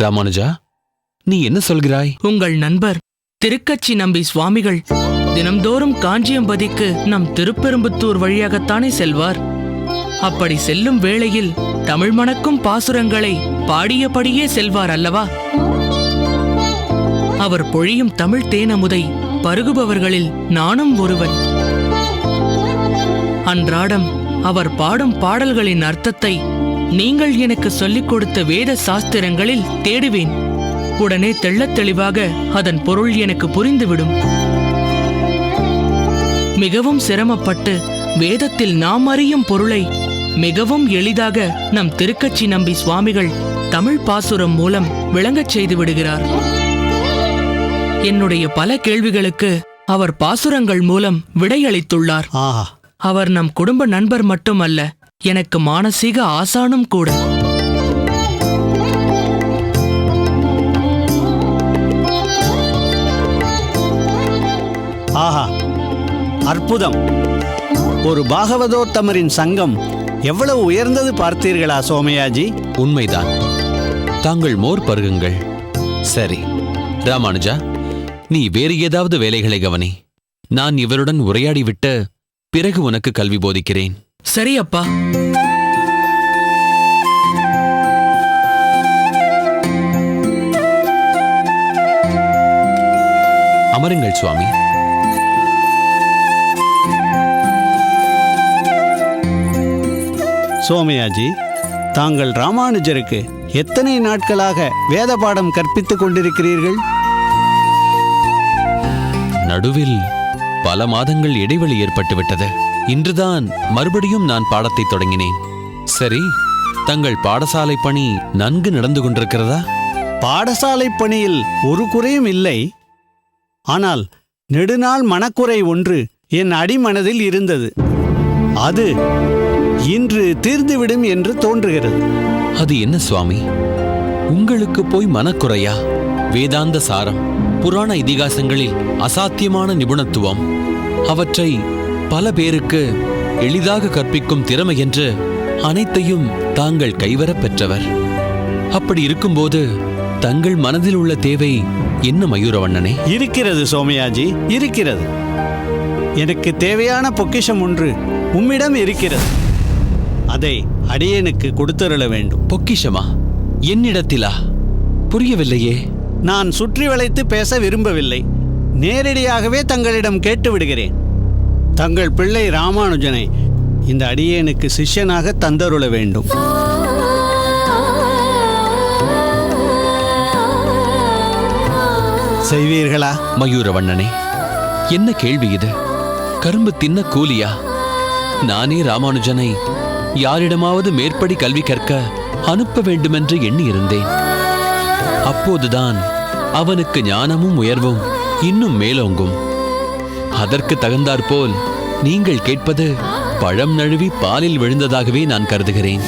ராமானுஜா, நீ என்ன சொல்கிறாய்? உங்கள் நண்பர் திருக்கச்சி நம்பி சுவாமிகள் தினம்தோறும் காஞ்சியம்பதிக்கு நம் திருப்பெரும்புத்தூர் வழியாகத்தானே செல்வார். அப்படி செல்லும் வேளையில் தமிழ் மணக்கும் பாசுரங்களை பாடியபடியே செல்வார் அல்லவா? அவர் பொழியும் தமிழ் தேனமுதை பருகுபவர்களில் நானும் ஒருவன். அன்றாடம் அவர் பாடும் பாடல்களின் அர்த்தத்தை நீங்கள் எனக்கு சொல்லிக் கொடுத்த வேத சாஸ்திரங்களில் தேடுவேன். உடனே தெள்ளத் தெளிவாக அதன் பொருள் எனக்கு புரிந்துவிடும். மிகவும் சிரமப்பட்டு வேதத்தில் நாம் அறியும் பொருளை மிகவும் எளிதாக நம் திருக்கச்சி நம்பி சுவாமிகள் தமிழ் பாசுரம் மூலம் விளங்கச் செய்து விடுகிறார். என்னுடைய பல கேள்விகளுக்கு அவர் பாசுரங்கள் மூலம் விடையளித்துள்ளார். அவர் நம் குடும்ப நண்பர் மட்டுமல்ல, எனக்கு மானசீக ஆசானும் கூட. ஆஹா, அற்புதம்! ஒரு பாகவதோத்தமரின் சங்கம் எவ்வளவு உயர்ந்தது பார்த்தீர்களா சோமயாஜி? உண்மைதான். தாங்கள் மோர் பருகுங்கள். சரி ராமானுஜா, நீ வேறு ஏதாவது வேலைகளை கவனி. நான் இவருடன் உரையாடிவிட்டு பிறகு உனக்கு கல்வி போதிக்கிறேன். சரி அப்பா. அமருங்கள் சுவாமி. சோமயாஜி, தாங்கள் ராமானுஜருக்கு எத்தனை நாட்களாக வேத பாடம் கற்பித்துக் கொண்டிருக்கிறீர்கள்? நடுவில் பல மாதங்கள் இடைவெளி ஏற்பட்டுவிட்டது. இன்றுதான் மறுபடியும் நான் பாடத்தை தொடங்கினேன். சரி, தங்கள் பாடசாலை பணி நன்கு நடந்து கொண்டிருக்கிறதா? பாடசாலை பணியில் ஒரு குறையும் இல்லை. ஆனால் நெடுநாள் மனக்குறை ஒன்று என் அடிமனதில் இருந்தது. அது இன்று தீர்ந்துவிடும் என்று தோன்றுகிறது. அது என்ன சுவாமி? உங்களுக்கு போய் மனக்குறையா? வேதாந்த சாரம், புராண இதிகாசங்களில் அசாத்தியமான நிபுணத்துவம், அவற்றை பல பேருக்கு எளிதாக கற்பிக்கும் திறமை என்று அனைத்தையும் தாங்கள் கைவரப் பெற்றவர். அப்படி இருக்கும்போது தங்கள் மனதில் உள்ள தேவை என்ன மயூரவண்ணனே? இருக்கிறது சோமயாஜி, இருக்கிறது. எனக்கு தேவையான பொக்கிஷம் ஒன்று உம்மிடம் இருக்கிறது. அதை அடியேனுக்கு கொடுத்தருள வேண்டும். பொக்கிஷமா? என்னிடத்திலா? புரியவில்லையே. நான் சுற்றி வளைத்து பேச விரும்பவில்லை. நேரடியாகவே தங்களிடம் கேட்டு விடுகிறேன். தங்கள் பிள்ளை ராமானுஜனை இந்த அடியேனுக்கு சிஷ்யனாக தந்தருள வேண்டும். செய்வீர்களா? மயூரவண்ணனே, என்ன கேள்வி இது? கரும்பு தின்ன கூலியா? நானே ராமானுஜனை யாரிடமாவது மேற்படி கல்வி கற்க அனுப்ப வேண்டுமென்று எண்ணியிருந்தேன். அப்போதுதான் அவனுக்கு ஞானமும் உயர்வும் இன்னும் மேலோங்கும். அதற்கு தகுந்தாற்போல் நீங்கள் கேட்பது பழம் நழுவி பாலில் விழுந்ததாகவே நான் கருதுகிறேன்.